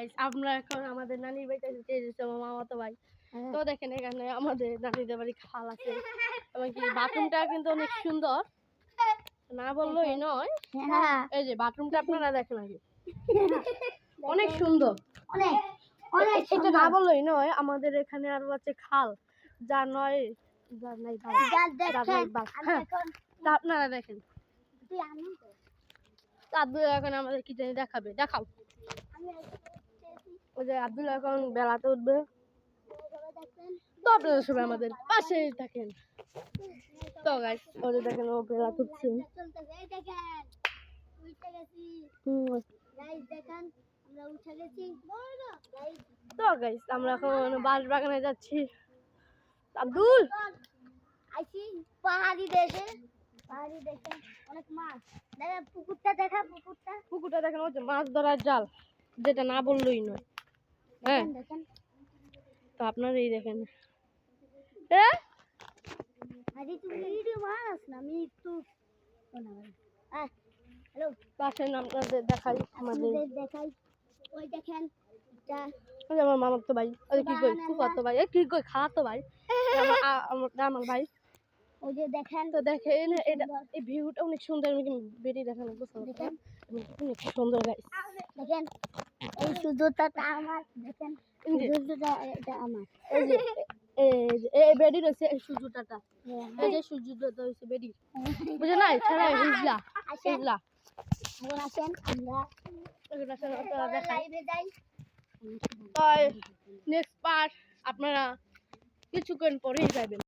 Guys আমরা এখন আমাদের নানির বাড়িতে এসেছি, আমার মামাতো ভাই। তো দেখেন এখানে আমাদের নানিদের বাড়ি খাল আছে এবং কি বাথরুমটা কিন্তু অনেক সুন্দর, না বললেই নয়। এই যে বাথরুমটা আপনারা দেখেন আগে, অনেক সুন্দর, এটা না বললেই নয়। আমাদের এখানে আরো আছে খাল, যার নয় যার নাই ভাই, হ্যাঁ আপনারা দেখেন। আব্দুল এখন আমাদের কি জানি দেখাবে, দেখাও। ওই যে আব্দুল এখন বেলাতে উঠবে, তো আপনারা সবাই আমাদের পাশেই থাকেন। তো গাইস ওদের দেখেন ও বেলা উঠছে। তো গাইস আমরা এখন বাঁশ বাগানে যাচ্ছি। আব্দুল পাহাড়ি দেশে অনেক মাছ দেখা, পুকুরটা দেখেন, ওই যে মাছ ধরার জাল, যেটা না বললেই নয়। হ্যাঁ তো আপনারা এই দেখেন, পাশের আপনাদের দেখাই, আমাদের ওই দেখেন আমার মামাতো ভাই, কি কই ফুফাতো ভাই, কি কই খালাতো ভাই, আমার ভাই। ওই যে দেখেন, তো দেখেন এটা, এই ভিউটা অনেক সুন্দর। আমি বেরিয়ে দেখেন অনেক সুন্দর গাইস। দেখেন এই সূর্যটা আমার, দেখেন সূর্যটা এটা আমার। এই যে এই বেডি রয়েছে, এই সূর্যটা, এই যে সূর্যটা হচ্ছে বেডি, বুঝে নাই ছাড়া হিজলা হিজলা। এখন আসেন আমরা দেখাই। লাইভে যাই। তো নেক্সট পার্ট আপনারা কিছুক্ষণ পরেই যাবেন।